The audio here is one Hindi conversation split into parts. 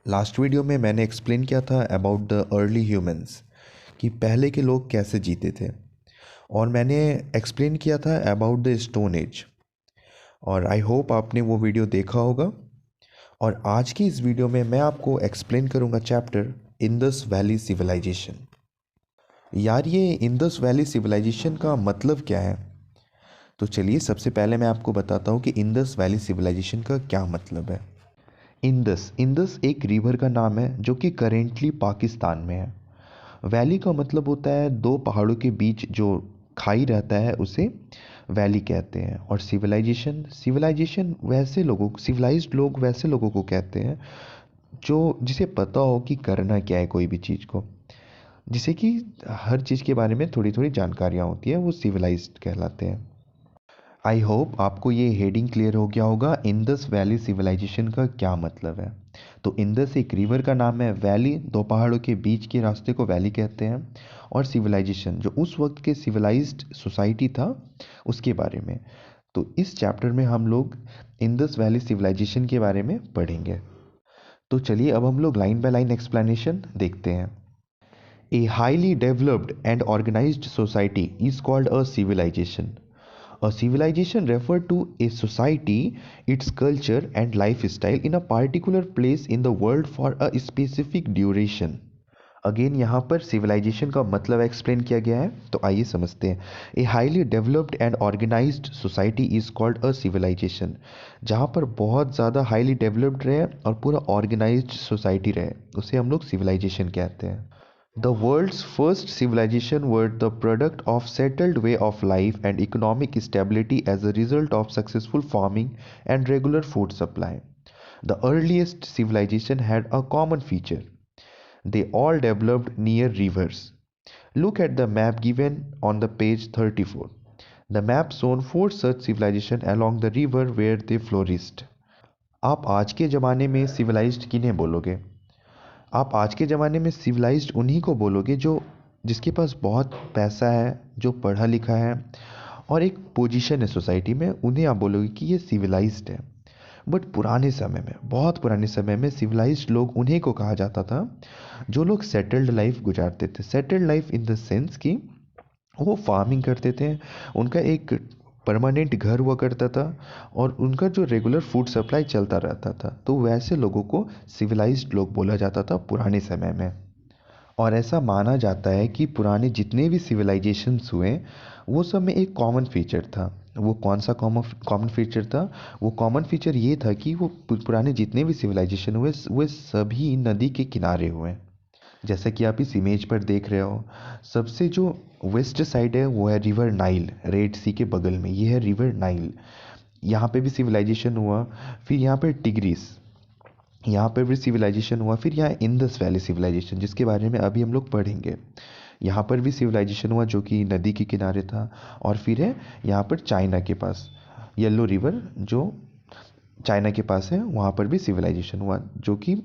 लास्ट वीडियो में मैंने एक्सप्लेन किया था अबाउट द अर्ली ह्यूमंस कि पहले के लोग कैसे जीते थे। और मैंने एक्सप्लेन किया था अबाउट द स्टोन एज। और आई होप आपने वो वीडियो देखा होगा। और आज की इस वीडियो में मैं आपको एक्सप्लेन करूँगा चैप्टर इंडस वैली सिविलाइजेशन। यार, ये इंडस वैली सिविलाइजेशन का मतलब क्या है? तो चलिए सबसे पहले मैं आपको बताता हूँ कि इंडस वैली सिविलाइजेशन का क्या मतलब है। इंडस इंडस एक रिवर का नाम है जो कि करेंटली पाकिस्तान में है। वैली का मतलब होता है दो पहाड़ों के बीच जो खाई रहता है उसे वैली कहते हैं। और सिविलाइजेशन सिविलाइजेशन वैसे लोगों सिविलाइज्ड लोग वैसे लोगों को कहते हैं जो जिसे पता हो कि करना क्या है कोई भी चीज़ को, जिसे कि हर चीज़ के बारे में थोड़ी थोड़ी जानकारियाँ होती है, वो सिविलाइज्ड कहलाते हैं। आई होप आपको ये हेडिंग क्लियर हो गया होगा इंडस वैली सिविलाइजेशन का क्या मतलब है। तो इंडस एक रिवर का नाम है, वैली दो पहाड़ों के बीच के रास्ते को वैली कहते हैं, और सिविलाइजेशन जो उस वक्त के सिविलाइज्ड सोसाइटी था उसके बारे में। तो इस चैप्टर में हम लोग इंडस वैली सिविलाइजेशन के बारे में पढ़ेंगे। तो चलिए अब हम लोग लाइन बाय लाइन एक्सप्लेनेशन देखते हैं। A highly developed and organized society is called a civilization. A civilization refers to a society, its culture and lifestyle in a particular place in the world for a specific duration. Again यहाँ पर सिविलाइजेशन का मतलब एक्सप्लेन किया गया है, तो आइए समझते हैं। A highly developed and organized society is called a civilization. जहाँ पर बहुत ज़्यादा हाईली डेवलप्ड रहे और पूरा ऑर्गेनाइज्ड सोसाइटी रहे उसे हम लोग सिविलाइजेशन कहते हैं। The world's first civilization were the product of settled way of life and economic stability as a result of successful farming and regular food supply. The earliest civilization had a common feature. They all developed near rivers. Look at the map given on the page 34. The map shown four such civilizations along the river where they flourished. आप आज के ज़माने में civilized किन्हें बोलोगे? आप आज के ज़माने में सिविलाइज्ड उन्हीं को बोलोगे जो जिसके पास बहुत पैसा है, जो पढ़ा लिखा है और एक पोजीशन है सोसाइटी में, उन्हें आप बोलोगे कि ये सिविलाइज्ड है। बट पुराने समय में, बहुत पुराने समय में सिविलाइज्ड लोग उन्हीं को कहा जाता था जो लोग सेटल्ड लाइफ गुजारते थे। Settled life in the sense कि वो फार्मिंग करते थे, उनका एक परमानेंट घर हुआ करता था और उनका जो रेगुलर फूड सप्लाई चलता रहता था, तो वैसे लोगों को सिविलाइज्ड लोग बोला जाता था पुराने समय में। और ऐसा माना जाता है कि पुराने जितने भी सिविलाइजेशंस हुए वो सब में एक कॉमन फीचर था। वो कौन सा कॉमन फीचर था? वो कॉमन फीचर ये था कि वो पुराने जितने भी सिविलाइजेशन हुए वो सभी नदी के किनारे हुए। जैसा कि आप इस इमेज पर देख रहे हो, सबसे जो वेस्ट साइड है वो है रिवर नाइल, रेड सी के बगल में ये है रिवर नाइल। यहाँ पे भी सिविलाइजेशन हुआ। फिर यहाँ पर टिग्रिस, यहाँ पर भी सिविलाइजेशन हुआ। फिर यहाँ इंडस वैली सिविलाइजेशन जिसके बारे में अभी हम लोग पढ़ेंगे, यहाँ पर भी सिविलाइजेशन हुआ जो कि नदी के किनारे था। और फिर है यहाँ पर चाइना के पास येलो रिवर जो चाइना के पास है, वहाँ पर भी सिविलाइजेशन हुआ, जो कि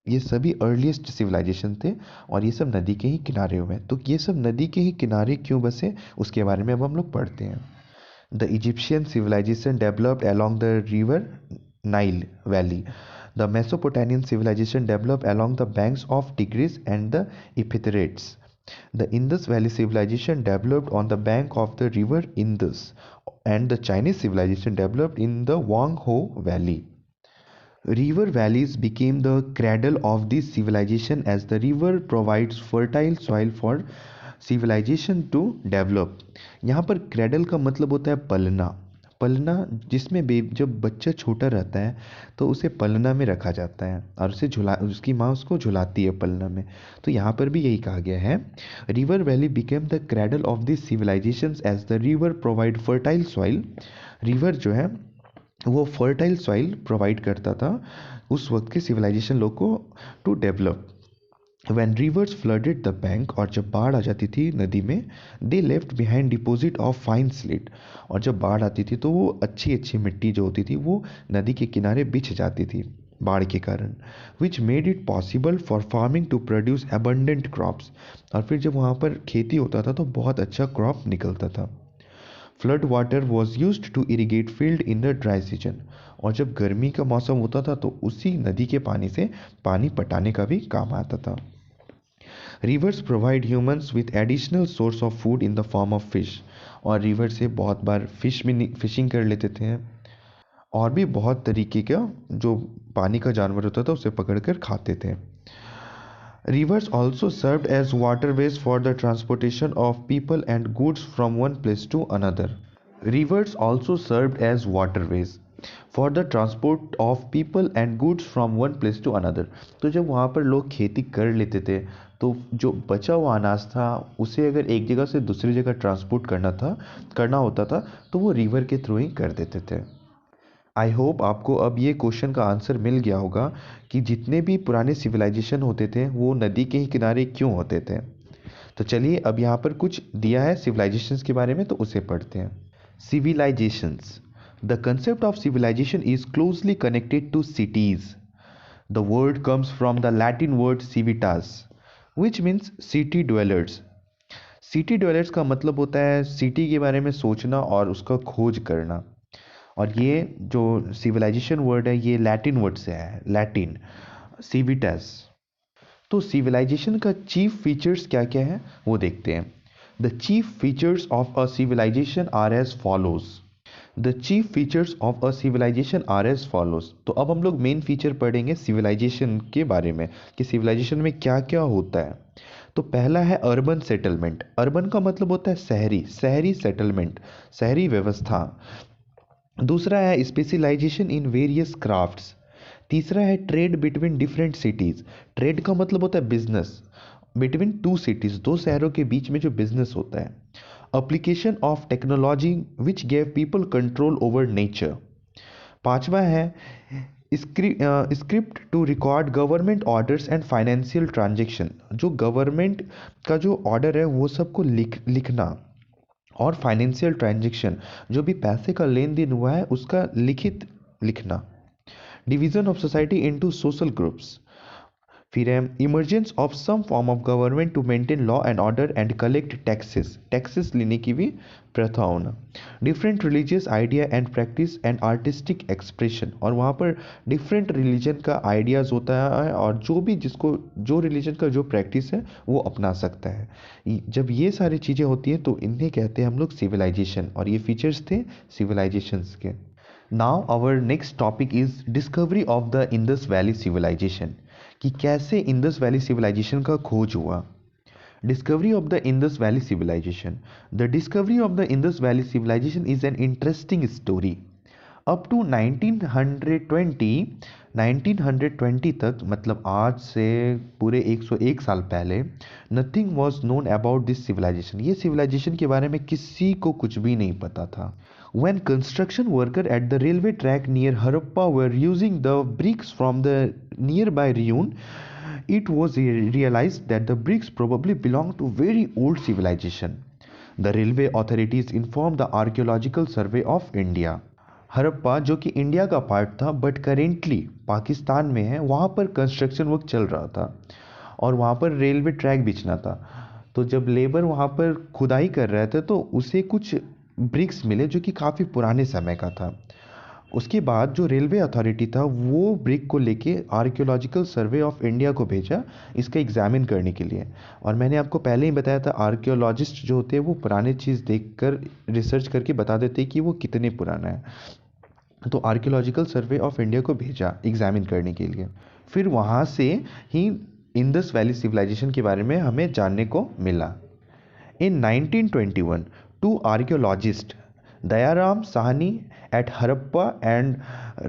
ये सभी अर्लीस्ट सिविलाइजेशन थे और ये सब नदी के ही किनारे हुए हैं। तो ये सब नदी के ही किनारे क्यों बसे उसके बारे में अब हम लोग पढ़ते हैं। The Egyptian civilization developed along the river Nile valley. The Mesopotamian civilization developed along the banks of Tigris and the Euphrates. The Indus Valley civilization developed on the bank of the river Indus, and the Chinese civilization developed in the Wang Ho Valley. River valleys became the cradle of this civilization as the river provides fertile soil for civilization to develop. यहाँ पर cradle का मतलब होता है पलना। पलना जिसमें जब बच्चा छोटा रहता है तो उसे पलना में रखा जाता है और उसकी माँ उसको झुलाती है पलना में। तो यहाँ पर भी यही कहा गया है, river valley became the cradle of this civilizations as the river provide fertile soil. River जो है वो फर्टाइल सॉइल प्रोवाइड करता था उस वक्त के सिविलाइजेशन लोग को to develop. When rivers flooded the bank, और जब बाढ़ आ जाती थी नदी में, they left behind deposit of fine slate, और जब बाढ़ आती थी तो वो अच्छी अच्छी मिट्टी जो होती थी वो नदी के किनारे बिछ जाती थी बाढ़ के कारण, which made it possible for farming to produce abundant crops, और फिर जब वहाँ पर खेती होता था तो बहुत अच्छा क्रॉप निकलता था। Flood water was used to irrigate field in the dry season. और जब गर्मी का मौसम होता था तो उसी नदी के पानी से पानी पटाने का भी काम आता था। Reverse provide humans with additional source of food in the form of fish, और रिवर से बहुत बार फिशिंग कर लेते थे, और भी बहुत तरीके का जो पानी का जानवर होता था उसे पकड़कर खाते थे। Rivers also served as waterways for the transportation of people and goods from one place to another. Rivers also served as waterways for the transport of people and goods from one place to another. तो जब वहाँ पर लोग खेती कर लेते थे तो जो बचा हुआ अनाज था उसे अगर एक जगह से दूसरी जगह ट्रांसपोर्ट करना होता था तो वो रिवर के थ्रू ही कर देते थे। आई होप आपको अब ये क्वेश्चन का आंसर मिल गया होगा कि जितने भी पुराने सिविलाइजेशन होते थे वो नदी के ही किनारे क्यों होते थे। तो चलिए अब यहाँ पर कुछ दिया है सिविलाइजेशंस के बारे में, तो उसे पढ़ते हैं। Civilizations. The concept of civilization is closely connected to cities. The word comes from the Latin word civitas which means city dwellers. City dwellers का मतलब होता है सिटी के बारे में सोचना और उसका खोज करना। और ये जो सिविलाइजेशन वर्ड है ये लैटिन वर्ड से है, लैटिन civitas। तो सिविलाइजेशन का चीफ फीचर्स क्या क्या है वो देखते हैं। The chief features of a civilization are as follows. The chief features of a civilization are as follows. तो अब हम लोग मेन फीचर पढ़ेंगे सिविलाइजेशन के बारे में कि सिविलाइजेशन में क्या क्या होता है। तो पहला है अर्बन सेटलमेंट। अर्बन का मतलब होता है शहरी, शहरी सेटलमेंट, शहरी व्यवस्था। दूसरा है स्पेशलाइजेशन इन वेरियस क्राफ्ट्स। तीसरा है trade between different cities. Trade का मतलब होता है बिजनेस बिटवीन टू सिटीज़, दो शहरों के बीच में जो बिजनेस होता है। Application of technology which gave people control over nature. पांचवा है script to record government orders and financial transaction. जो गवर्नमेंट का जो ऑर्डर है वो सबको लिखना, और फाइनेंशियल ट्रांजेक्शन जो भी पैसे का लेन देन हुआ है उसका लिखित लिखना। Division of society into social groups. फिर है emergence of some form of government to maintain law and order and collect taxes, taxes लेने की भी प्रथा होना। Different religious idea and practice and artistic expression, और वहाँ पर डिफरेंट रिलीजन का आइडियाज़ होता है और जो भी जिसको जो रिलीजन का जो प्रैक्टिस है वो अपना सकता है। जब ये सारी चीज़ें होती हैं तो इन्हें कहते हैं हम लोग सिविलाइजेशन, और ये फीचर्स थे सिविलाइजेशंस के। Now our next topic is discovery of the Indus valley civilization, कि कैसे इंडस वैली सिविलाइजेशन का खोज हुआ। Discovery of the Indus valley civilization. The discovery of the Indus valley civilization is an interesting story. Up to 1920 तक, मतलब आज से पूरे 101 साल पहले, nothing was known about this civilization. ये सिविलाइजेशन के बारे में किसी को कुछ भी नहीं पता था। When construction workers at the railway track near Harappa were using the bricks from the nearby ruin, it was realized that the bricks probably belonged to very old civilization. The railway authorities informed the Archaeological Survey of India. Harappa जो कि इंडिया का पार्ट था बट करेंटली पाकिस्तान में है, वहाँ पर कंस्ट्रक्शन वर्क चल रहा था और वहाँ पर रेलवे ट्रैक बिछना था। तो जब लेबर वहाँ पर खुदाई कर रहे थे तो उसे कुछ ब्रिक्स मिले जो कि काफ़ी पुराने समय का था। उसके बाद जो रेलवे अथॉरिटी था वो ब्रिक को लेके आर्कियोलॉजिकल सर्वे ऑफ इंडिया को भेजा इसका एग्जामिन करने के लिए। और मैंने आपको पहले ही बताया था आर्कियोलॉजिस्ट जो होते हैं वो पुराने चीज़ देखकर रिसर्च करके बता देते हैं कि वो कितने पुराना है। तो आर्कियोलॉजिकल सर्वे ऑफ इंडिया को भेजा एग्जामिन करने के लिए। फिर वहाँ से ही इंडस वैली सिविलाइजेशन के बारे में हमें जानने को मिला। In 1921, two archaeologists, Dayaram Sahni at Harappa and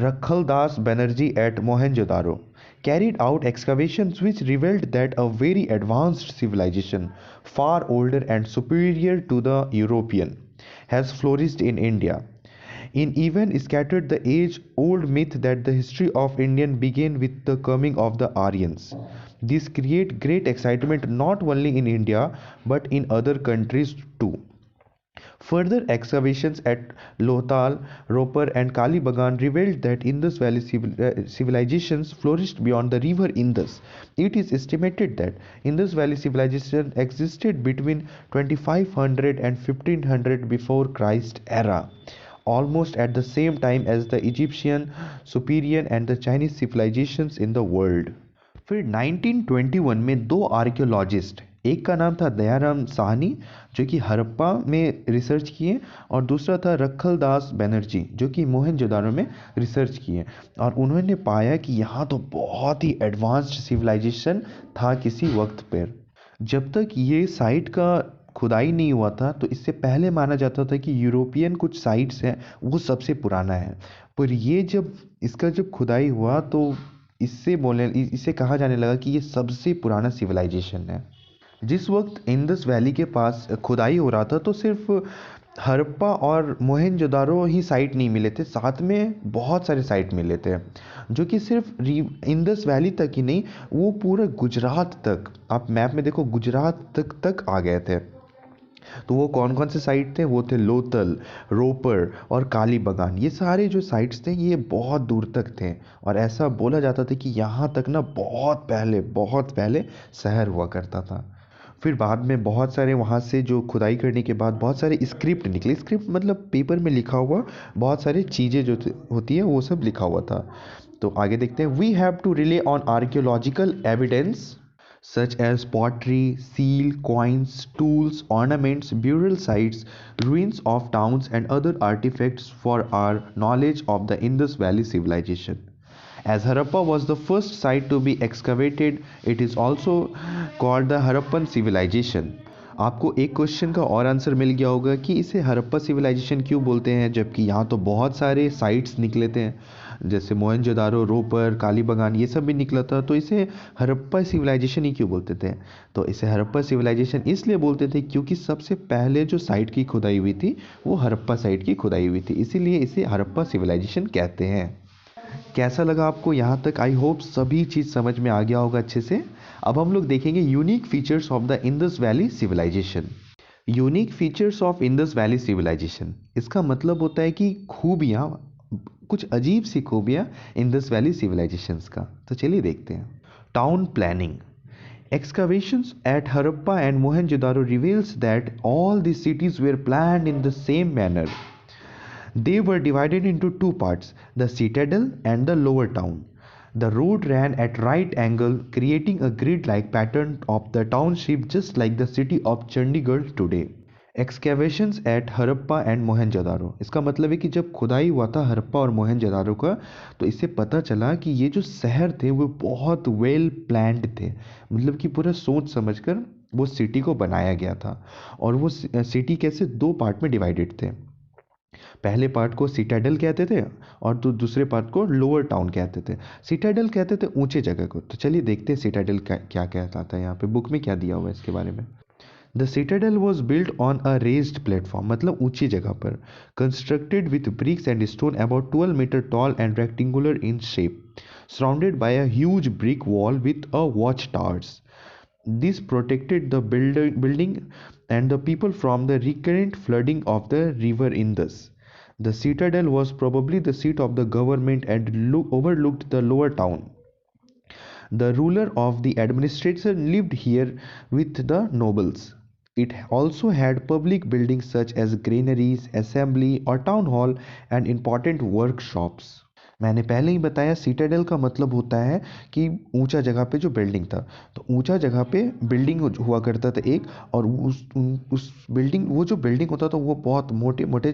Rakhaldas Banerjee at Mohenjo-daro, carried out excavations which revealed that a very advanced civilization, far older and superior to the European, has flourished in India. In even scattered the age-old myth that the history of Indian began with the coming of the Aryans. This create great excitement not only in India but in other countries too. Further excavations at Lohtal, Ropar and Kalibagan revealed that Indus Valley civilizations flourished beyond the river Indus. It is estimated that Indus Valley civilization existed between 2500 and 1500 before Christ era. almost at the same time as the Egyptian, Sumerian and the Chinese civilizations in the world. फिर 1921 में दो आर्कियोलॉजिस्ट, एक का नाम था दयाराम साहनी जो कि हड़प्पा में रिसर्च किए, और दूसरा था रखल दास बनर्जी जो कि मोहनजोदारो में रिसर्च किए, और उन्होंने पाया कि यहाँ तो बहुत ही एडवांस्ड सिविलाइजेशन था किसी वक्त पर। जब तक ये साइट का खुदाई नहीं हुआ था तो इससे पहले माना जाता था कि यूरोपियन कुछ साइट्स हैं वो सबसे पुराना है, पर ये जब इसका जब खुदाई हुआ तो इससे कहा जाने लगा कि ये सबसे पुराना सिविलाइजेशन है। जिस वक्त इंडस वैली के पास खुदाई हो रहा था तो सिर्फ हड़प्पा और मोहनजोदारो ही साइट नहीं मिले थे, साथ में बहुत सारे साइट मिले थे जो कि सिर्फ इंडस वैली तक ही नहीं, वो पूरा गुजरात तक, आप मैप में देखो गुजरात तक आ गए थे। तो वो कौन कौन से साइट थे? वो थे लोथल, रोपर और काली बगान। ये सारे जो साइट्स थे ये बहुत दूर तक थे, और ऐसा बोला जाता था कि यहाँ तक ना बहुत पहले शहर हुआ करता था। फिर बाद में बहुत सारे वहाँ से जो खुदाई करने के बाद बहुत सारे स्क्रिप्ट निकले। स्क्रिप्ट मतलब पेपर में लिखा हुआ बहुत सारी चीज़ें जो होती है वो सब लिखा हुआ था। तो आगे देखते हैं। We have to rely on archaeological evidence such as pottery, seal, coins, tools, ornaments, burial sites, ruins of towns, and other artifacts for our knowledge of the Indus Valley civilization. As Harappa was the first site to be excavated, it is also called the Harappan civilization. आपको एक क्वेश्चन का और आंसर मिल गया होगा कि इसे हड़प्पा सिविलाइजेशन क्यों बोलते हैं, जबकि यहाँ तो बहुत सारे साइट्स निकले थे, जैसे मोहनजोदारो, रोपर, कालीबंगान, ये सब भी निकला था, तो इसे हड़प्पा सिविलाइजेशन ही क्यों बोलते थे? तो इसे हड़प्पा सिविलाइजेशन इसलिए बोलते थे क्योंकि सबसे पहले जो साइट की खुदाई हुई थी वो हड़प्पा साइट की खुदाई हुई थी, इसीलिए इसे हड़प्पा सिविलाइजेशन कहते हैं। कैसा लगा आपको यहाँ तक? आई होप सभी चीज़ समझ में आ गया होगा अच्छे से। अब हम लोग देखेंगे unique features of the Indus valley civilization. Unique features of Indus valley civilization, इसका मतलब होता है कि खूबियाँ, कुछ अजीब सी खूबियाँ इंडस वैली सिविलाइजेशंस का। तो चलिए देखते हैं। Town planning. Excavations at Harappa and Mohenjo-daro reveals that all the cities were planned in the same manner. They were divided into two parts, the citadel and the lower town. The road ran at right angle, creating a grid-like pattern of the township just like the city of Chandigarh today. Excavations at Harappa and Mohenjodaro, इसका मतलब है कि जब खुदाई हुआ था हड़प्पा और मोहनजोदारो का तो इससे पता चला कि ये जो शहर थे वो बहुत वेल प्लान्ड थे, मतलब कि पूरा सोच समझकर वो सिटी को बनाया गया था। और वो सिटी कैसे दो पार्ट में डिवाइडेड थे। पहले पार्ट को सिटाडेल कहते थे और दूसरे पार्ट को लोअर टाउन कहते थे। सिटाडेल कहते थे ऊंचे जगह को। तो चलिए देखते हैं सिटाडेल क्या कहता था, यहाँ पे बुक में क्या दिया हुआ है इसके बारे में। The citadel was build on a raised platform, मतलब ऊंची जगह पर, constructed with bricks and stone about 12 metre tall and rectangular in shape, surrounded by a huge brick wall with a watch towers. This protected the building and the people from the recurrent flooding of the river Indus. The citadel was probably the seat of the government and overlooked the lower town. The ruler of the administration lived here with the nobles. It also had public buildings such as granaries, assembly or town hall and important workshops. मैंने पहले ही बताया सिटाडेल का मतलब होता है कि ऊंचा जगह पे जो बिल्डिंग था, तो ऊंचा जगह पे बिल्डिंग हुआ करता था एक, और उस बिल्डिंग, वो जो बिल्डिंग होता था वो बहुत मोटे मोटे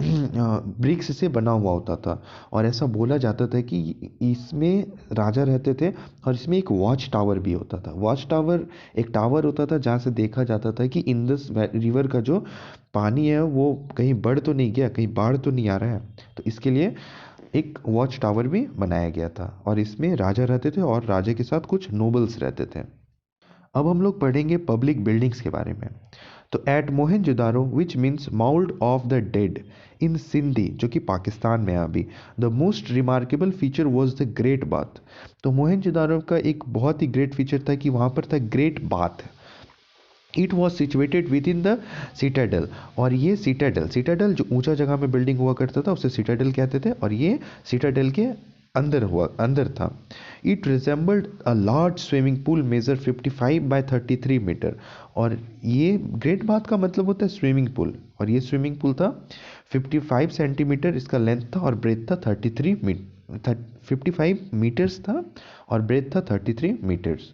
ब्रिक्स से बना हुआ होता था, और ऐसा बोला जाता था कि इसमें राजा रहते थे, और इसमें एक वॉच टावर भी होता था। वॉच टावर एक टावर होता था जहाँ से देखा जाता था कि इंडस रिवर का जो पानी है वो कहीं बढ़ तो नहीं गया, कहीं बाढ़ तो नहीं आ रहा है, तो इसके लिए एक वॉच टावर भी बनाया गया था, और इसमें राजा रहते थे और राजा के साथ कुछ नोबल्स रहते थे। अब हम लोग पढ़ेंगे पब्लिक बिल्डिंग्स के बारे में। तो at Mohenjodaro which means mound of the dead in Sindhi, जो कि पाकिस्तान में है अभी, the most remarkable feature was the great bath. तो मोहनजोदारो का एक बहुत ही ग्रेट फीचर था कि वहाँ पर था great bath. It was situated with in the Citadel, और ये सिटाडेल जो ऊंचा जगह में बिल्डिंग हुआ करता था उसे सिटाडेल कहते थे, और ये सिटाडेल के अंदर था। It resembled a large swimming pool measure 55 by 33 metre, और ये ग्रेट बाथ का मतलब होता है स्विमिंग पूल, और ये स्विमिंग पूल था 55 सेंटीमीटर इसका लेंथ था और ब्रेथ था 55 मीटर्स था और ब्रेथ था 33 metres.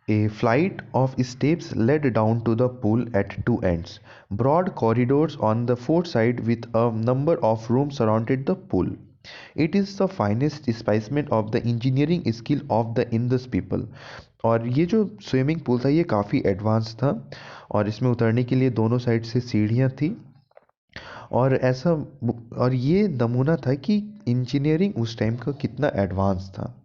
A flight of steps led down to the pool at two ends. Broad corridors on the fourth side with a number of rooms surrounded the pool. It is the finest specimen of the engineering skill of the Indus people. और ये जो स्विमिंग पूल था ये काफ़ी एडवांस था और इसमें उतरने के लिए दोनों साइड से सीढ़ियाँ थी और ऐसा और ये नमूना था कि इंजीनियरिंग उस टाइम का कितना एडवांस था।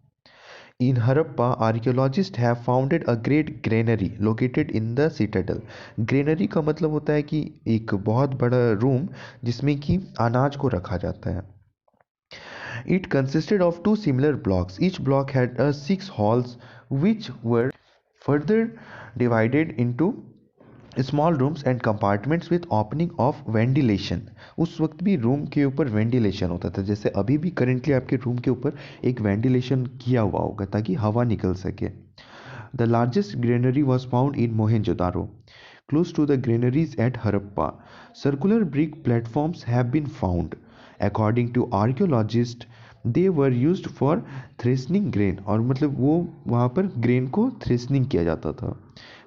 In Harappa, archaeologists have founded a great granary located in the citadel. Granary का मतलब होता है कि एक बहुत बड़ा रूम जिसमें कि अनाज को रखा जाता है। It consisted of two similar blocks. Each block had six halls which were further divided into small rooms and compartments with opening of ventilation. उस वक्त भी रूम के ऊपर वेंटिलेशन होता था, जैसे अभी भी करेंटली आपके रूम के ऊपर एक वेंटिलेशन किया हुआ होगा ताकि हवा निकल सके। The largest granary was found in Mohenjo-daro close to the granaries at Harappa. Circular brick platforms have been found. According to archaeologists, they were used for threshing grain और मतलब वो वहाँ पर ग्रेन को थ्रेसनिंग किया जाता था।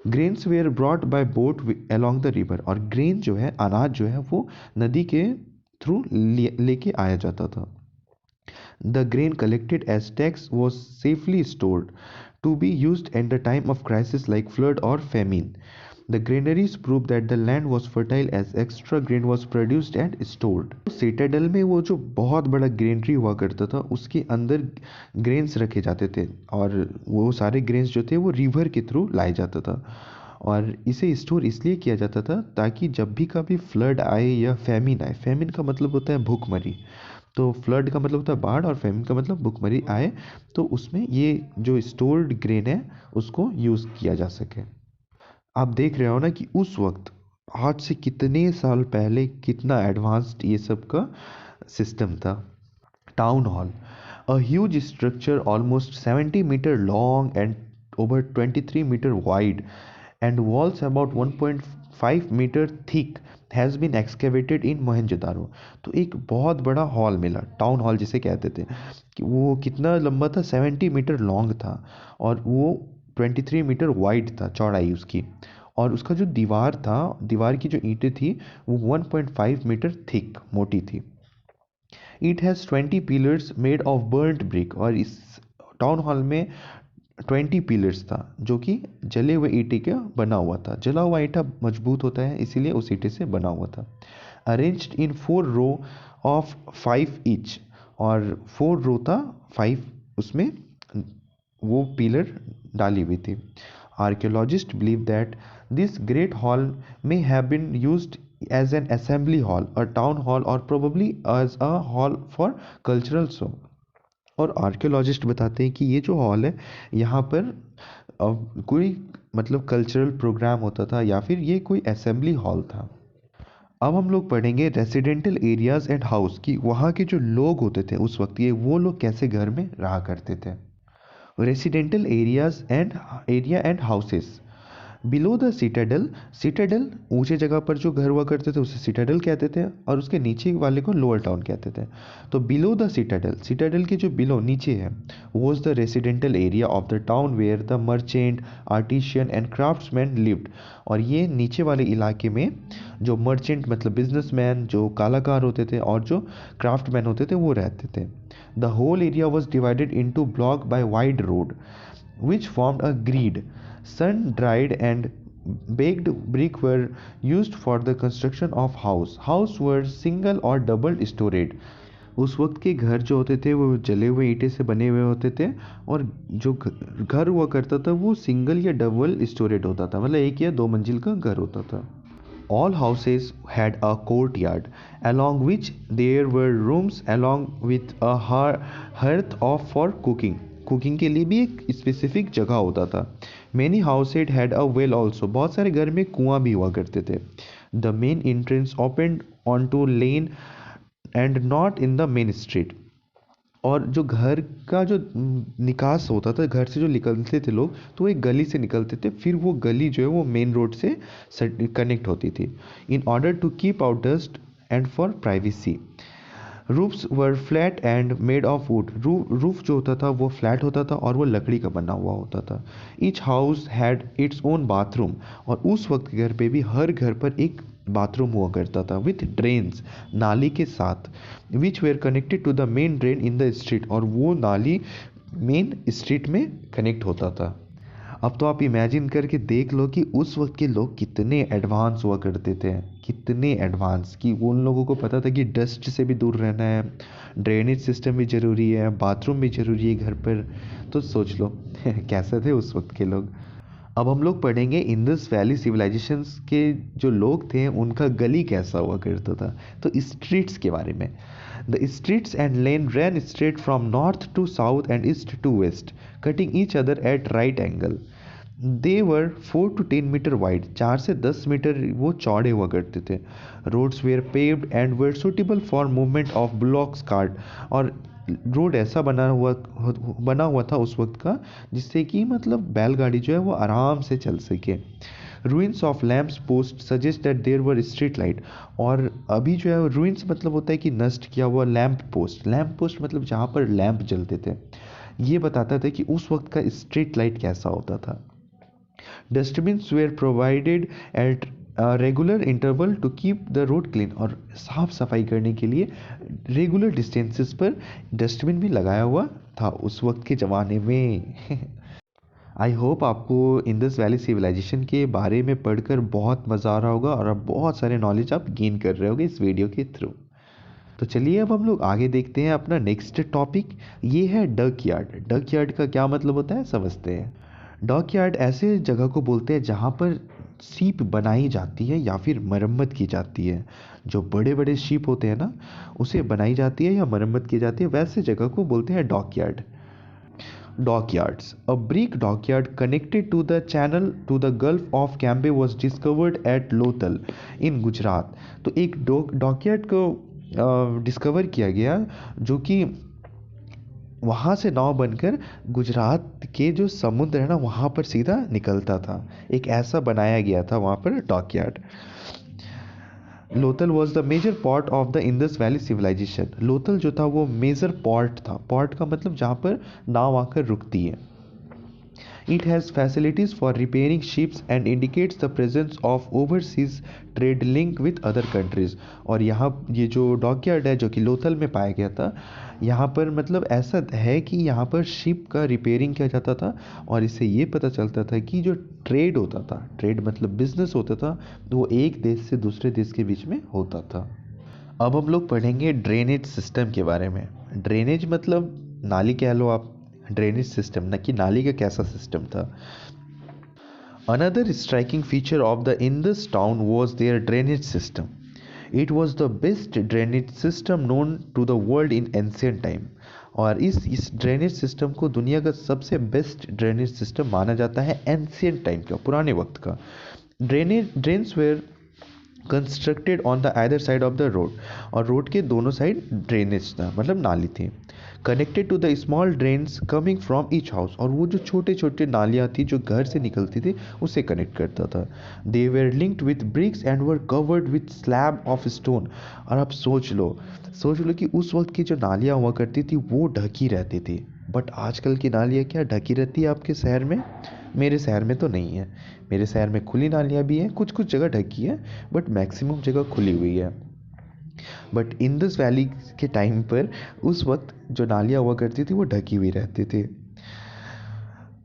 Grains were brought by boat along the river और ग्रेन जो है अनाज जो है वो नदी के थ्रू लेके आया जाता था। The grain collected as tax was safely stored to be used at the time of crisis like flood or famine. The granaries prove that the land was fertile as extra grain was produced and stored. Citadel में वो जो बहुत बड़ा ग्रेनरी हुआ करता था उसके अंदर ग्रेन्स रखे जाते थे और वो सारे ग्रेन्स जो थे वो रिवर के थ्रू लाया जाता था और इसे स्टोर इसलिए किया जाता था ताकि जब भी कभी फ्लड आए या फैमिन आए, फैमिन का मतलब होता है भूखमरी, तो फ्लड का मतलब होता है बाढ़ और फैमिन का मतलब भूखमरी आए तो उसमें ये जो स्टोर्ड ग्रेन है उसको यूज़ किया जा सके। आप देख रहे हो ना कि उस वक्त आज से कितने साल पहले कितना एडवांस्ड ये सब का सिस्टम था। Town hall, a huge structure almost 70 metre long and over 23 meter wide and walls about 1.5 meter thick has been excavated in Mohenjodaro. तो एक बहुत बड़ा हॉल मिला, टाउन हॉल जिसे कहते थे, कि वो कितना लंबा था, 70 मीटर लॉन्ग था और वो 23 मीटर वाइड था चौड़ाई उसकी, और उसका जो दीवार था, दीवार की जो ईंटें थी वो 1.5 मीटर थिक मोटी थी। It has 20 pillars made of burned brick और इस टाउन हॉल में 20 पिलर्स था जो कि जले हुए ईंटे का बना हुआ था। जला हुआ ईंटा मजबूत होता है इसीलिए उस ईंटे से बना हुआ था। Arranged in 4 row of 5 each और 4 रो था 5 उसमें वो पिलर डाली हुई थी। Archaeologists believe that this great hall may have been used as an assembly hall, a town hall or probably as a hall for cultural show। और आर्कियोलॉजिस्ट बताते हैं कि ये जो हॉल है यहाँ पर कोई मतलब कल्चरल प्रोग्राम होता था या फिर ये कोई असेंबली हॉल था। अब हम लोग पढ़ेंगे रेसिडेंटल एरियाज एंड हाउस की वहाँ के जो लोग होते थे उस वक्त ये वो लोग कैसे घर में रहा करते थे। Residential areas and area and houses below the Citadel, Citadel ऊंचे जगह पर जो घर हुआ करते थे उसे सिटाडेल कहते थे और उसके नीचे वाले को लोअर टाउन कहते थे। तो बिलो द सिटाडेल, सिटाडेल के जो बिलो नीचे है was the residential area of the town where the merchant, artisan and craftsmen lived. और ये नीचे वाले इलाके में जो मर्चेंट मतलब बिजनेसमैन, जो कलाकार होते थे और जो क्राफ्टमैन होते थे वो रहते थे। The whole area was divided into block by wide road which formed a grid. Sun-dried and baked brick were used for the construction of house. House were single or double storied. उस वक्त के घर जो होते थे वो जले हुए ईंटे से बने हुए होते थे और जो घर हुआ करता था वो सिंगल या डबल स्टोरेड होता था, मतलब एक या दो मंजिल का घर होता था। All houses had a courtyard along which there were rooms along with a hearth of for cooking. Cooking के लिए भी एक स्पेसिफिक जगह होता था। Many houses had a well also, बहुत सारे घर में कुआं भी हुआ करते थे। The main entrance opened on to lane and not in the main street. और जो घर का जो निकास होता था, घर से जो निकलते थे लोग तो वो एक गली से निकलते थे, फिर वो गली जो है वो मेन रोड से कनेक्ट होती थी। In order to keep out dust and for privacy. Roofs were flat and made of wood. Roof जो होता था वो फ्लैट होता था और वो लकड़ी का बना हुआ होता था। Each house had its own bathroom, और उस वक्त घर पे भी हर घर पर एक बाथरूम हुआ करता था विथ ड्रेन्स, नाली के साथ, which were connected to the main drain in the street, और वो नाली मेन स्ट्रीट में कनेक्ट होता था। अब तो आप इमेजिन करके देख लो कि उस वक्त के लोग कितने एडवांस हुआ करते थे, कितने एडवांस, कि उन लोगों को पता था कि डस्ट से भी दूर रहना है, ड्रेनेज सिस्टम भी ज़रूरी है, बाथरूम भी ज़रूरी है घर पर। तो सोच लो कैसे थे उस वक्त के लोग। अब हम लोग पढ़ेंगे इंडस वैली सिविलाइजेशंस के जो लोग थे उनका गली कैसा हुआ करता था। तो स्ट्रीट्स के बारे में, the streets and lane ran straight from north to south and east to west, cutting each other at right angle. They were 4 to 10 metre wide, 4 से 10 मीटर वो चौड़े हुआ करते थे। Roads were paved and were suitable for movement of bullocks cart, और रोड ऐसा बना हुआ था उस वक्त का जिससे कि मतलब बैलगाड़ी जो है वो आराम से चल सके। ruins of lamps post suggest that there were street light, और अभी जो है ruins मतलब होता है कि नष्ट किया हुआ लैम्प पोस्ट मतलब जहाँ पर लैम्प जलते थे। ये बताता था कि उस वक्त का स्ट्रीट लाइट कैसा होता था। Dustbins were provided at regular interval to keep the road clean, और साफ सफाई करने के लिए रेगुलर डिस्टेंसेस पर डस्टबिन भी लगाया हुआ था उस वक्त के ज़माने में। आई होप आपको इंडस वैली सिविलाइजेशन के बारे में पढ़कर बहुत मज़ा आ रहा होगा और अब बहुत सारे नॉलेज आप गेन कर रहे होगे इस वीडियो के थ्रू। तो चलिए अब हम लोग आगे देखते हैं अपना नेक्स्ट टॉपिक। ये है डक यार्ड। डक यार्ड का क्या मतलब होता है समझते हैं। डॉक यार्ड ऐसे जगह को बोलते हैं जहाँ पर सीप बनाई जाती है या फिर मरम्मत की जाती है। जो बड़े बड़े शिप होते हैं ना, उसे बनाई जाती है या मरम्मत की जाती है, वैसे जगह को बोलते हैं dockyard. Dockyards. A brick dockyard connected to the channel to the Gulf of Cambay was discovered at Lothal in Gujarat. तो एक डॉकयार्ड को डिस्कवर किया गया जो कि वहाँ से नाव बनकर गुजरात के जो समुद्र है ना वहाँ पर सीधा निकलता था। एक ऐसा बनाया गया था वहाँ पर dockyard. Lothal was the major port of the Indus valley civilisation. Lothal जो था वो मेजर पॉर्ट था। पॉर्ट का मतलब जहाँ पर नाव आकर रुकती है। It has facilities for repairing ships and indicates the presence of overseas trade link with other countries। और यहाँ ये जो डॉकयार्ड है जो कि लोथल में पाया गया था, यहाँ पर मतलब ऐसा है कि यहाँ पर शिप का रिपेयरिंग किया जाता था और इससे ये पता चलता था कि जो ट्रेड होता था, ट्रेड मतलब बिजनेस होता था, तो वो एक देश से दूसरे देश के बीच में होता था। अब हम लोग पढ़ेंगे ड्रेनेज सिस्टम के बारे में। ड्रेनेज मतलब नाली कह लो आप, ड्रेनेज सिस्टम न कि नाली का कैसा सिस्टम था। Another striking feature of the Indus town was their drainage system. It was the best drainage system known to the world in ancient time. और इस ड्रेनेज सिस्टम को दुनिया का सबसे बेस्ट ड्रेनेज सिस्टम माना जाता है एंशिएंट टाइम का, पुराने वक्त का। Drains were constructed on the either side of the road, और रोड के दोनों साइड ड्रेनेज था मतलब नाली थी। Connected to the small drains coming from each house, और वो जो छोटे छोटे नालियाँ थी जो घर से निकलती थी उससे कनेक्ट करता था। They were linked with bricks and were covered with slab of stone. और आप सोच लो कि उस वक्त की जो नालियाँ हुआ करती थी वो ढकी रहती थी। बट आजकल की नालियाँ क्या ढकी रहती है आपके शहर में? मेरे शहर में तो नहीं है। मेरे शहर में खुली नालियाँ भी हैं, कुछ कुछ जगह ढकी है, बट मैक्सिमम जगह खुली हुई है। बट इंडस वैली के टाइम पर उस वक्त जो नालियाँ हुआ करती थी वो ढकी हुई रहती थी।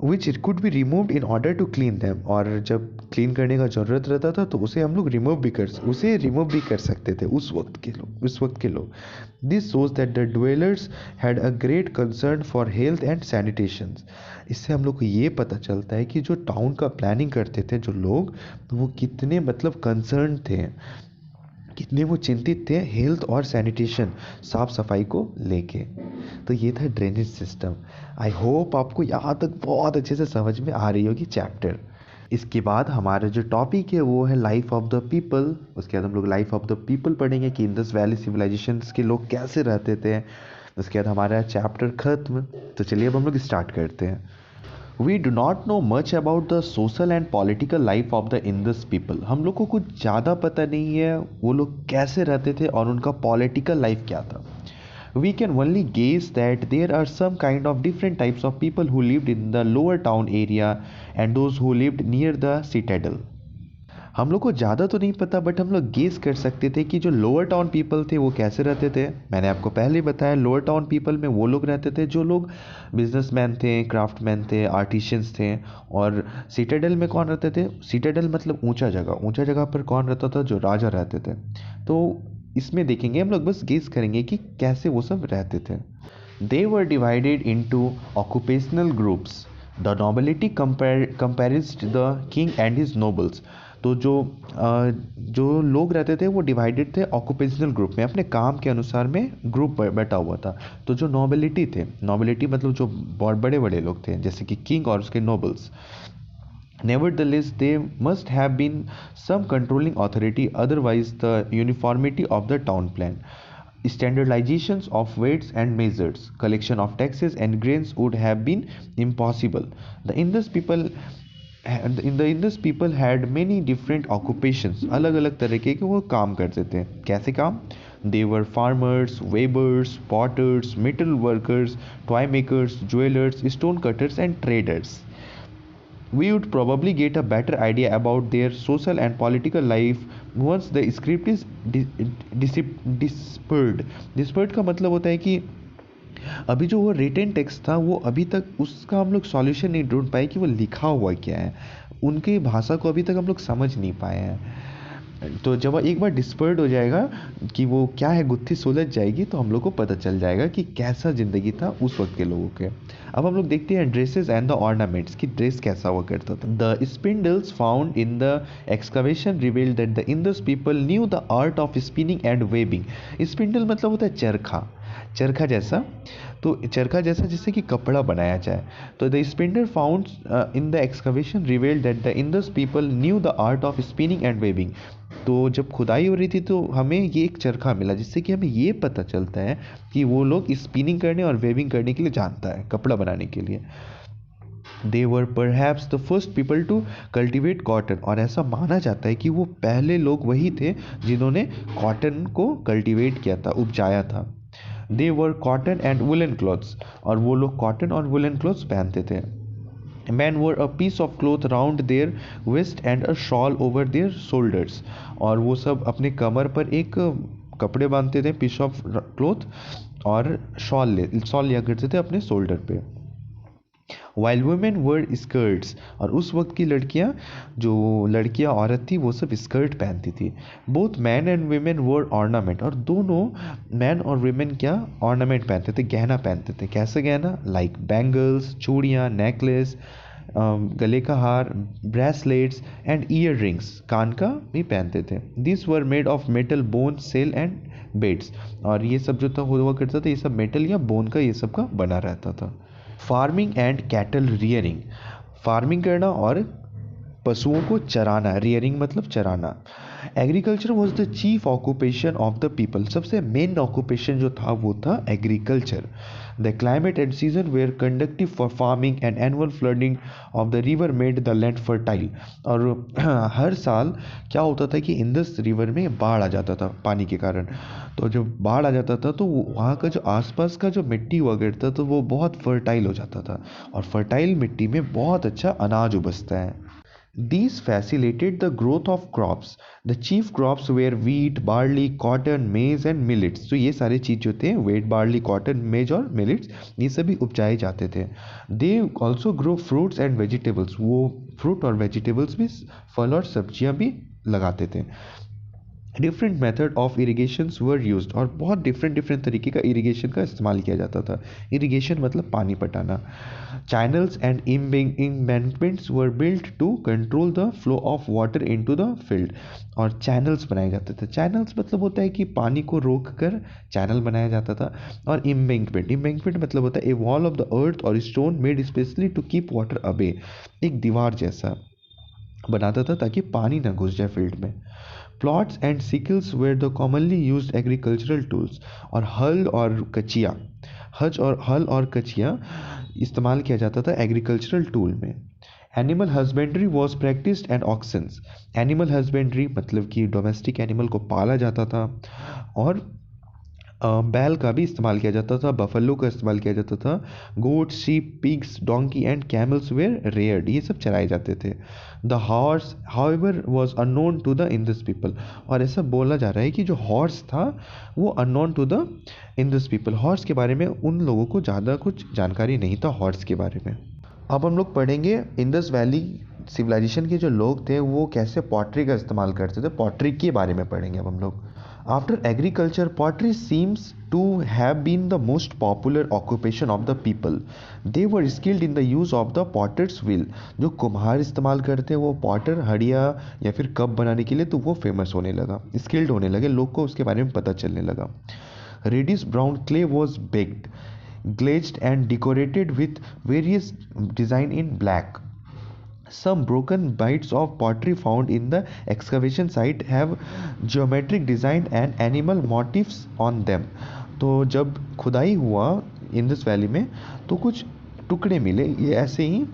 Which it could be removed in order to clean them, और जब क्लीन करने का ज़रूरत रहता था तो उसे हम लोग रिमूव भी कर सकते थे उस वक्त के लोग। This shows that the dwellers had a great concern for health and sanitation. इससे हम लोग को ये पता चलता है कि जो टाउन का प्लानिंग करते थे जो लोग, वो कितने मतलब कंसर्न थे, कितने वो चिंतित थे हेल्थ और सैनिटेशन, साफ सफाई को लेके। तो ये था ड्रेनेज सिस्टम। आई होप आपको यहाँ तक बहुत अच्छे से समझ में आ रही होगी चैप्टर। इसके बाद हमारा जो टॉपिक है वो है लाइफ ऑफ द पीपल। उसके बाद हम लोग लाइफ ऑफ द पीपल पढ़ेंगे कि इंडस वैली सिविलाइजेशन के लोग कैसे रहते थे। उसके बाद हमारा चैप्टर खत्म। तो चलिए अब हम लोग स्टार्ट करते हैं। We do not know much about the social and political life of the Indus people. हम लोग को कुछ ज़्यादा पता नहीं है वो लोग कैसे रहते थे और उनका पॉलिटिकल लाइफ क्या था। We can only guess that there are some kind of different types of people who lived in the lower town area and those who lived near the citadel। हम लोग को ज़्यादा तो नहीं पता बट हम लोग गेस कर सकते थे कि जो लोअर टाउन पीपल थे वो कैसे रहते थे। मैंने आपको पहले ही बताया लोअर टाउन पीपल में वो लोग रहते थे जो लोग बिजनेसमैन थे, क्राफ्टमैन थे, आर्टिशियंस थे। और सिटाडेल में कौन रहते थे? सिटाडेल मतलब ऊंचा जगह पर कौन रहता था? जो राजा रहते थे। तो इसमें देखेंगे हम लोग, बस गेस करेंगे कि कैसे वो सब रहते थे। They were divided into occupational groups. The nobility comprises the king and his nobles. तो जो लोग रहते थे वो डिवाइडेड थे ऑक्यूपेशनल ग्रुप में, अपने काम के अनुसार में ग्रुप बैठा हुआ था। तो जो नोबिलिटी थे, नोबिलिटी मतलब जो बहुत बड़े बड़े लोग थे जैसे कि किंग और उसके nobles, nevertheless there must have been some controlling authority, otherwise the uniformity of the town plan, standardizations of weights and measures, collection of taxes and grains would have been impossible. The Indus people in the Indus people had many different occupations। अलग अलग तरीके के वो काम करते थे। कैसे काम? They were farmers, weavers, potters, metal workers, toy makers, jewelers, stone cutters and traders। We would probably get a better idea about their social and political life once the script is dispersed। dispersed का मतलब होता है कि अभी जो वो रिटन टेक्स्ट था वो अभी तक उसका हम लोग सॉल्यूशन नहीं ढूंढ पाए कि वो लिखा हुआ क्या है। उनकी भाषा को अभी तक हम लोग समझ नहीं पाए हैं। तो जब एक बार डिस्पर्ड हो जाएगा कि वो क्या है, गुत्थी सुलझ जाएगी, तो हम लोग को पता चल जाएगा कि कैसा ज़िंदगी था उस वक्त के लोगों के। अब हम लोग देखते हैं ड्रेसेस एंड द ऑर्नामेंट्स की ड्रेस कैसा हुआ करता था। The spindles found in the excavation revealed that the Indus people new the art of spinning and webbing. Spindle मतलब होता है चरखा, चरखा जैसा। तो चरखा जैसा जिससे कि कपड़ा बनाया जाए। तो the spindle found in the excavation revealed that the Indus people new the art of spinning and webbing. तो जब खुदाई हो रही थी तो हमें ये एक चरखा मिला जिससे कि हमें ये पता चलता है कि वो लोग स्पिनिंग करने और वेविंग करने के लिए जानता है, कपड़ा बनाने के लिए। They were perhaps the first people to cultivate cotton. और ऐसा माना जाता है कि वो पहले लोग वही थे जिन्होंने कॉटन को कल्टिवेट किया था, उपजाया था। दे वर कॉटन एंड वुलन क्लॉथ्स। और वो लोग कॉटन और वुलन क्लॉथ्स पहनते थे। Men wore a piece of cloth round their waist and a shawl over their shoulders। और वो सब अपने कमर पर एक कपड़े बांधते थे, पीस ऑफ क्लोथ, और शॉल लिया करते थे अपने शोल्डर पे। While women were skirts. और उस वक्त की लड़कियां औरत थी वो सब स्कर्ट पहनती थी। Both man and women were ornament. और दोनों मैन और वीमेन क्या ऑर्नामेंट पहनते थे, गहना पहनते थे। कैसे गहना? लाइक बैंगल्स, चूड़ियाँ, नेकलेस, गले का हार, ब्रेसलेट्स एंड ईयर रिंग्स, कान का भी पहनते थे। This were made of metal, bone, shell and beads. और ये सब जो था हुआ करता था, ये सब मेटल या बोन का ये सब का बना रहता था। Farming and cattle rearing. Farming करना और पशुओं को चराना, रियरिंग मतलब चराना। Agriculture was the chief occupation of the people. सबसे मेन ऑक्यूपेशन जो था वो था agriculture. The climate and season were conductive for farming and annual flooding of the river made the land fertile. और हर साल क्या होता था कि इंदस रिवर में बाढ़ आ जाता था पानी के कारण। तो जब बाढ़ आ जाता था तो वहाँ का जो आसपास का जो मिट्टी हुआ करता था वो बहुत फर्टाइल हो जाता था, और फर्टाइल मिट्टी में बहुत अच्छा अनाज उपजता है। These facilitated the growth of crops. The chief crops were wheat, barley, cotton, maize and millets। तो ये सारे चीज़ जो थे, wheat, barley, cotton, maize और millets, ये सभी उपजाए जाते थे। They also grow fruits and vegetables। वो fruit और vegetables भी, फल और सब्जियां भी लगाते थे। Different method of irrigations were used. और बहुत डिफरेंट तरीके का इरीगेशन का इस्तेमाल किया जाता था। इरीगेशन मतलब पानी पटाना। Channels and embankments were built to control the flow of water into the field. और चैनल्स बनाए जाते थे। चैनल्स मतलब होता है कि पानी को रोक कर चैनल बनाया जाता था। और एम्बैंकमेंट मतलब होता है a wall of the earth और stone made specially to keep water away. एक दीवार जैसा बनाता था ताकि पानी ना घुस जाए फील्ड में। Plots and sickles were the commonly used agricultural tools. और हल और कचिया इस्तेमाल किया जाता था एग्रीकल्चरल टूल में। Animal husbandry was practised and auctions. Animal husbandry मतलब कि डोमेस्टिक एनिमल को पाला जाता था, और बैल का भी इस्तेमाल किया जाता था, बफेलो का इस्तेमाल किया जाता था। Goat, sheep, pigs, donkey and camels were reared, ये सब चराए जाते थे। The horse however was unknown to the Indus people. और ऐसा बोला जा रहा है कि जो हॉर्स था वो unknown to the Indus people, horse के बारे में उन लोगों को ज़्यादा कुछ जानकारी नहीं था हॉर्स के बारे में। अब हम लोग पढ़ेंगे इंडस वैली सिविलाइजेशन के जो लोग थे वो कैसे पॉटरी का इस्तेमाल करते थे, पॉटरी के बारे में पढ़ेंगे अब हम लोग। After agriculture, pottery seems to have been the most popular occupation of the people. They were skilled in the use of the potter's wheel. जो कुम्हार इस्तेमाल करते हैं वो पॉटर हड़िया या फिर कप बनाने के लिए, तो वो फेमस होने लगा, स्किल्ड होने लगे, लोग को उसके बारे में पता चलने लगा। Reddish brown clay was baked, glazed and decorated with various design in black. Some broken bites of pottery found in the excavation site have geometric design and animal motifs on them. तो जब खुदाई हुआ इंडस वैली में तो कुछ टुकड़े मिले ये ऐसे ही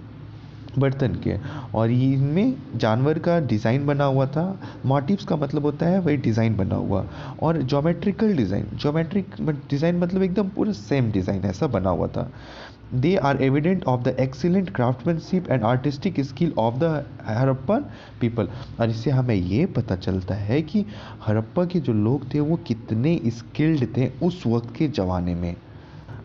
बर्तन के, और इनमें जानवर का डिज़ाइन बना हुआ था। मोटिव्स का मतलब होता है वही डिज़ाइन बना हुआ, और ज्योमेट्रिकल डिज़ाइन, ज्योमेट्रिक डिज़ाइन मतलब एकदम पूरा सेम डिज़ाइन ऐसा बना हुआ था। They are evident of the excellent craftsmanship and artistic skill of the Harappan people. और इससे हमें ये पता चलता है कि हड़प्पा के जो लोग थे वो कितने स्किल्ड थे उस वक्त के ज़माने में।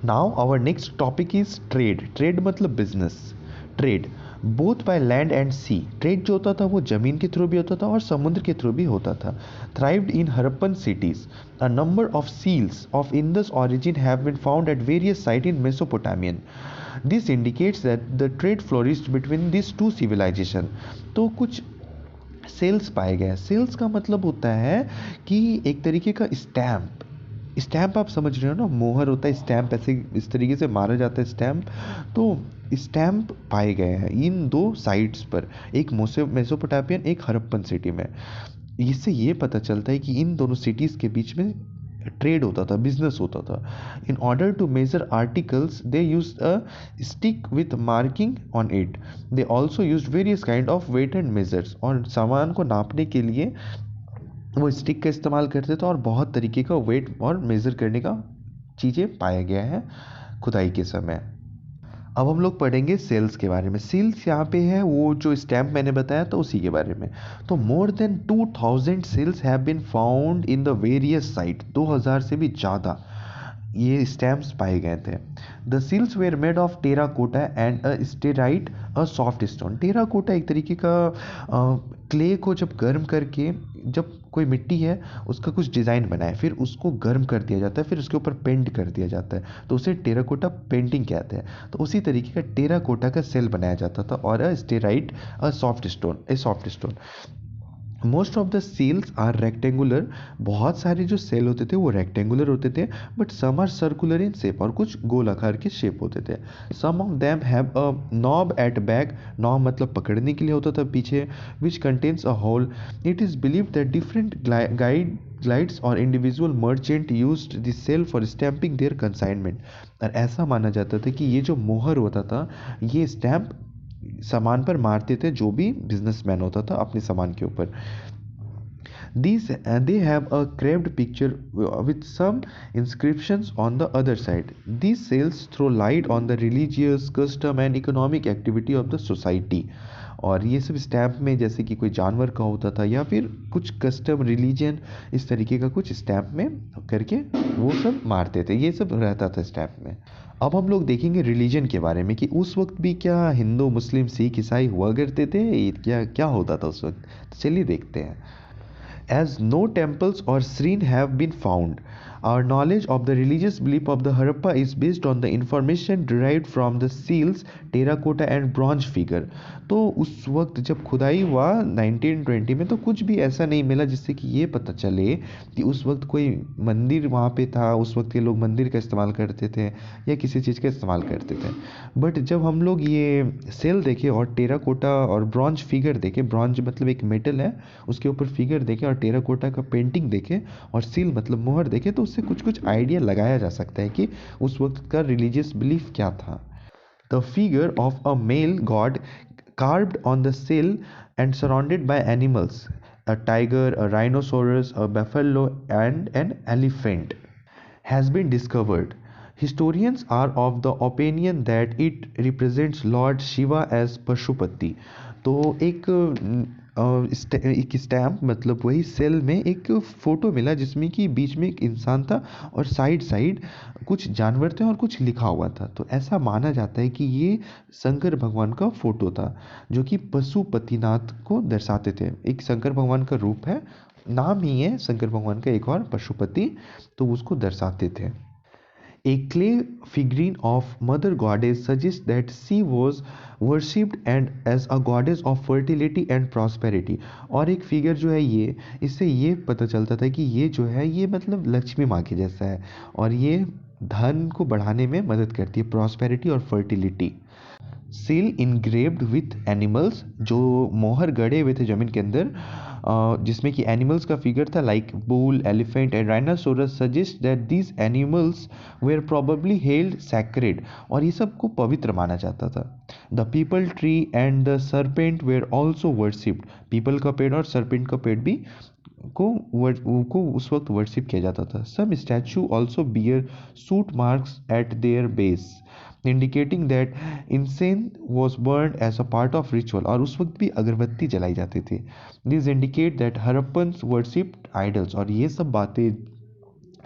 Now our next topic is trade. Trade मतलब business. Trade both by land and sea. Trade जो होता था वो जमीन के थ्रू भी होता था और समुद्र के थ्रू भी होता था। Thrived in Harappan cities. A number of seals of Indus origin have been found at various sites in Mesopotamian. This indicates that the trade flourished between these two civilizations. तो कुछ सेल्स पाए गए। सेल्स का मतलब होता है कि एक तरीके का स्टैम्प। स्टैम्प आप समझ रहे हो ना, मोहर होता है, स्टैम्प ऐसे इस तरीके से मारा जाता है स्टैम्प। तो स्टैम्प पाए गए हैं इन दो साइट्स पर, एक मेसोपोटामियन, एक हड़प्पन सिटी में। इससे ये पता चलता है कि इन दोनों सिटीज़ के बीच में ट्रेड होता था, बिजनेस होता था। In order to measure articles they use a stick with marking on it. They also use various kind of weight and measures. और सामान को नापने के लिए वो स्टिक का इस्तेमाल करते थे, और बहुत तरीके का वेट और मेज़र करने का चीज़ें पाया गया है खुदाई के समय। अब हम लोग पढ़ेंगे सेल्स के बारे में। सेल्स यहाँ पे है वो जो स्टैम्प मैंने बताया तो उसी के बारे में। तो more than 2000 seals have been found in the various site. 2000 से भी ज़्यादा ये स्टैम्प्स पाए गए थे। The seals were made of terracotta and a steatite a soft stone. Terracotta एक तरीके का क्ले को जब गर्म करके, जब कोई मिट्टी है उसका कुछ डिज़ाइन बनाए फिर उसको गर्म कर दिया जाता है, फिर उसके ऊपर पेंट कर दिया जाता है, तो उसे टेराकोटा पेंटिंग कहते हैं। तो उसी तरीके का टेराकोटा का सेल बनाया जाता था, और a steatite a soft stone. Most of the seals are rectangular. बहुत सारे जो सेल होते थे वो रेक्टेंगुलर होते थे, but some are circular in shape, और कुछ गोल आकार के शेप होते थे। Some of them have a knob at back. Knob मतलब पकड़ने के लिए होता था पीछे, which contains a hole. It is believed that different glides और individual merchant used this seal for stamping their consignment. और ऐसा माना जाता था कि ये जो मोहर होता था ये स्टैंप सामान पर मारते थे जो भी बिजनेसमैन होता था अपने सामान के ऊपर। These they have a carved picture with some inscriptions on the other side. These sales throw light on the religious, custom and economic activity of the society. और ये सब स्टैम्प में जैसे कि कोई जानवर का होता था या फिर कुछ कस्टम, रिलीजन, इस तरीके का कुछ स्टैम्प में करके वो सब मारते थे, ये सब रहता था स्टैम्प में। अब हम लोग देखेंगे रिलीजन के बारे में कि उस वक्त भी क्या हिंदू, मुस्लिम, सिख, ईसाई हुआ करते थे, क्या क्या होता था उस वक्त। तो चलिए देखते हैं। As no temples or shrine have been found, our knowledge of the religious belief of the Harappa is based on the information derived from the seals, terracotta and bronze figure. तो उस वक्त जब खुदाई हुआ 1920 में तो कुछ भी ऐसा नहीं मिला जिससे कि ये पता चले कि उस वक्त कोई मंदिर वहाँ पे था, उस वक्त के लोग मंदिर का इस्तेमाल करते थे या किसी चीज़ का इस्तेमाल करते थे। बट जब हम लोग ये सेल देखे और टेराकोटा और ब्रॉन्ज फिगर देखे, ब्रॉन्ज मतलब एक मेटल है उसके ऊपर फिगर देखे, और टेराकोटा का पेंटिंग देखे, और सील मतलब मोहर देखे, तो उससे कुछ कुछ आइडिया लगाया जा सकता है कि उस वक्त का रिलीजियस बिलीफ क्या था। The the figure of a male god carved on the sill and surrounded by animals, a tiger, a rhinoceros, a buffalo, and an elephant, has been discovered. Historians are of the opinion that it represents Lord Shiva as Pashupati. तो एक स्टैम्प मतलब वही सेल में एक फ़ोटो मिला जिसमें कि बीच में एक इंसान था और साइड साइड कुछ जानवर थे और कुछ लिखा हुआ था. तो ऐसा माना जाता है कि ये शंकर भगवान का फ़ोटो था जो कि पशुपतिनाथ को दर्शाते थे. एक शंकर भगवान का रूप है, नाम ही है शंकर भगवान का एक और पशुपति, तो उसको दर्शाते थे. A clay figurine of Mother Goddess suggests that she was worshipped and as a goddess of fertility and prosperity. और एक फिगर जो है ये, इससे ये पता चलता था कि ये जो है ये मतलब लक्ष्मी माँ के जैसा है और ये धन को बढ़ाने में मदद करती है, प्रॉस्पेरिटी और fertility. Seal engraved with animals, जो मोहर गड़े हुए थे ज़मीन के अंदर जिसमें कि एनिमल्स का फिगर था like bull, elephant and rhinoceros, suggest that these animals were probably held sacred, और ये सब को पवित्र माना जाता था. The peepal tree and the serpent were also worshipped, peepal का पेड़ और सरपेंट का पेड़ भी को उस वक्त वर्शिप किया जाता था. Some statue also bear soot marks at their base indicating that incense was burned as a part of ritual, और उस वक्त भी अगरबत्ती जलाई जाती थी. This indicate that Harappans worshipped idols, और ये सब बातें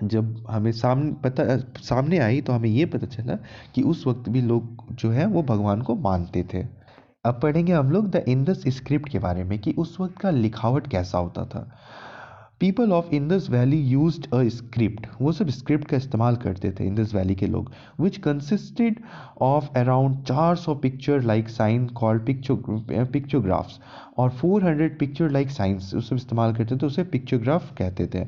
जब हमें सामने आई तो हमें ये पता चला कि उस वक्त भी लोग जो है वो भगवान को मानते थे. अब पढ़ेंगे हम लोग द इंदस स्क्रिप्ट के बारे में कि उस वक्त का लिखावट कैसा होता था. People of Indus valley used a script, वो सब स्क्रिप्ट का इस्तेमाल करते थे इंदस वैली के लोग, which consisted of around 400 picture like sign called pictographs, और 400 पिक्चर लाइक साइंस वो सब इस्तेमाल करते थे, उसे पिक्चोग्राफ कहते थे.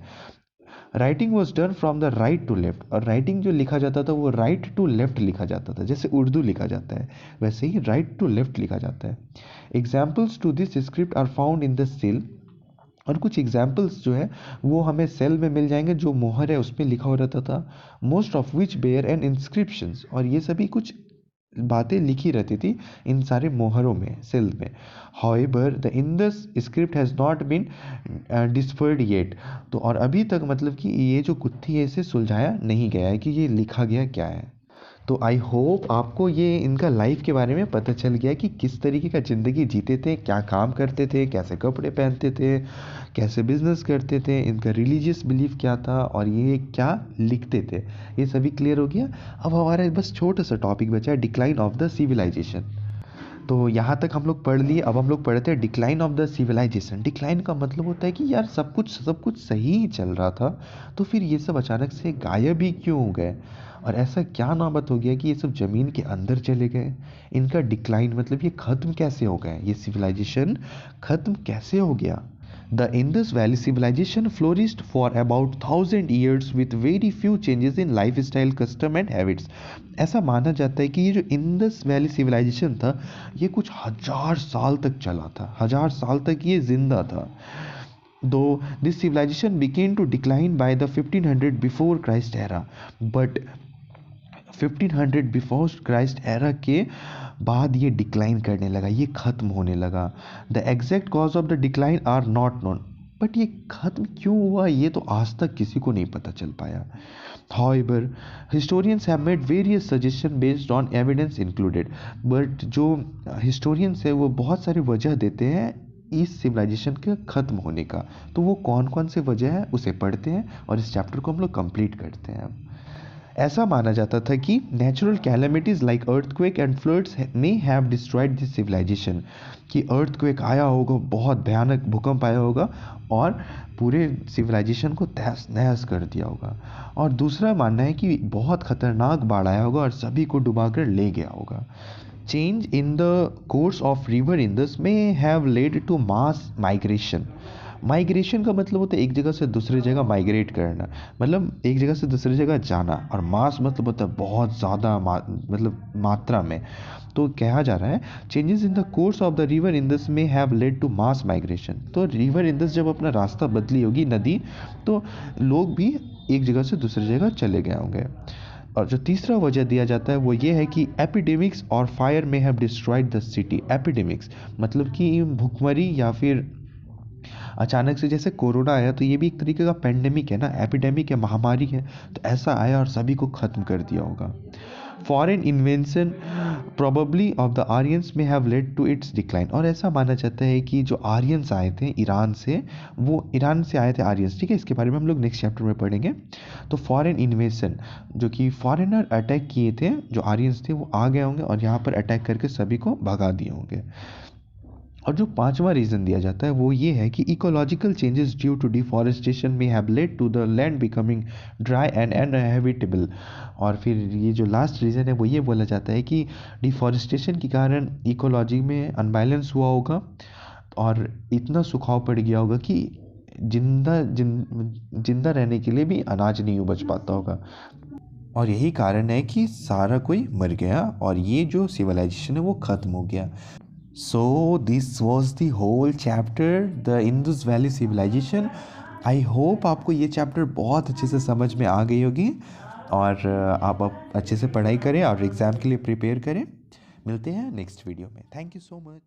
Writing was done from the right to left, और राइटिंग जो लिखा जाता था वो राइट टू लेफ्ट लिखा जाता था. जैसे उर्दू लिखा जाता है वैसे ही राइट टू लेफ्ट लिखा जाता है. Examples to this script are found in the seal, और कुछ एग्जाम्पल्स जो है वो हमें सेल में मिल जाएंगे जो मोहर है उसमें लिखा हो रहता था. Most of which bear an inscriptions, और ये सभी कुछ बातें लिखी रहती थी इन सारे मोहरों में, सेल में. However the Indus script has not been deciphered yet, तो और अभी तक मतलब कि ये जो गुत्थी है इसे सुलझाया नहीं गया है कि ये लिखा गया क्या है. तो आई होप आपको ये इनका लाइफ के बारे में पता चल गया कि किस तरीके का ज़िंदगी जीते थे, क्या काम करते थे, कैसे कपड़े पहनते थे, कैसे बिजनेस करते थे, इनका रिलीजियस बिलीफ क्या था और ये क्या लिखते थे. ये सभी क्लियर हो गया. अब हमारा बस छोटा सा टॉपिक बचा है, डिक्लाइन ऑफ द सिविलाइजेशन. तो यहाँ तक हम लोग पढ़ लिए. अब हम लोग पढ़ते हैं decline of the civilisation. Decline का मतलब होता है कि यार सब कुछ सही ही चल रहा था तो फिर ये सब अचानक से गायब ही क्यों हो गए, और ऐसा क्या नाबत हो गया कि ये सब ज़मीन के अंदर चले गए. इनका डिक्लाइन मतलब ये ख़त्म कैसे हो गए, ये सिविलाइजेशन ख़त्म कैसे हो गया. The Indus Valley civilization flourished for about 1000 years with very few changes in lifestyle, custom and habits. ऐसा माना जाता है कि ये जो इंडस वैली सिविलाइजेशन था ये कुछ 1000 साल तक चला था, 1000 साल तक ये जिंदा था. Though this civilization began to decline by the 1500 before Christ era, but 1500 before Christ era के बाद ये डिक्लाइन करने लगा, ये ख़त्म होने लगा. The exact cause of the decline are not known, but ये ख़त्म क्यों हुआ ये तो आज तक किसी को नहीं पता चल पाया. However, historians have made various suggestions based on evidence included. But जो हिस्टोरियंस है वो बहुत सारी वजह देते हैं इस सिविलाइजेशन के ख़त्म होने का. तो वो कौन कौन से वजह है उसे पढ़ते हैं और इस चैप्टर को हम लोग कंप्लीट करते हैं. ऐसा माना जाता था कि natural calamities like earthquake and floods may have destroyed this civilisation, कि अर्थक्वेक आया होगा, बहुत भयानक भूकंप आया होगा और पूरे सिविलाइजेशन को तहस नहस कर दिया होगा. और दूसरा मानना है कि बहुत ख़तरनाक बाढ़ आया होगा और सभी को डुबाकर ले गया होगा. Change in the course of river Indus may have led to mass migration. Migration का मतलब होता है एक जगह से दूसरी जगह माइग्रेट करना, मतलब एक जगह से दूसरी जगह जाना, और मास मतलब होता है बहुत ज़्यादा मतलब मात्रा में. तो कहा जा रहा है changes in the course of the river Indus may have led to mass migration. तो रिवर इंदस जब अपना रास्ता बदली होगी नदी, तो लोग भी एक जगह से दूसरी जगह चले गए होंगे. और जो तीसरा वजह दिया जाता है वो ये है कि एपिडेमिक्स और फायर में have destroyed the city. Epidemics मतलब कि भुखमरी या फिर अचानक से जैसे कोरोना आया तो ये भी एक तरीके का पेंडेमिक है ना, एपिडेमिक है, महामारी है, तो ऐसा आया और सभी को ख़त्म कर दिया होगा। Foreign invasion probably of the Aryans may have led to its decline. और ऐसा माना जाता है कि जो आर्यंस आए थे ईरान से, वो ईरान से आए थे आर्यंस, ठीक है, इसके बारे में हम लोग नेक्स्ट चैप्टर में पढ़ेंगे। तो फॉरेन इन्वेशन, जो कि फॉरेनर अटैक किए थे, जो आर्यंस थे वो आ गए होंगे और यहाँ पर अटैक करके सभी को भगा दिए होंगे। और जो पांचवा रीज़न दिया जाता है वो ये है कि ecological changes due to deforestation may have led to the land becoming dry and uninhabitable. और फिर ये जो लास्ट रीज़न है वो ये बोला जाता है कि डिफॉरेस्टेशन के कारण इकोलॉजी में अनबैलेंस हुआ होगा और इतना सुखाव पड़ गया होगा कि जिंदा रहने के लिए भी अनाज नहीं उपज पाता होगा। और यही कारण है कि सारा कोई मर गया और ये जो सिविलाइजेशन है वो ख़त्म हो गया। So this was the whole chapter, the Indus Valley Civilization. I hope आपको ये चैप्टर बहुत अच्छे से समझ में आ गई होगी और आप अच्छे से पढ़ाई करें और एग्ज़ाम के लिए प्रिपेयर करें। मिलते हैं नेक्स्ट वीडियो में। Thank you so much.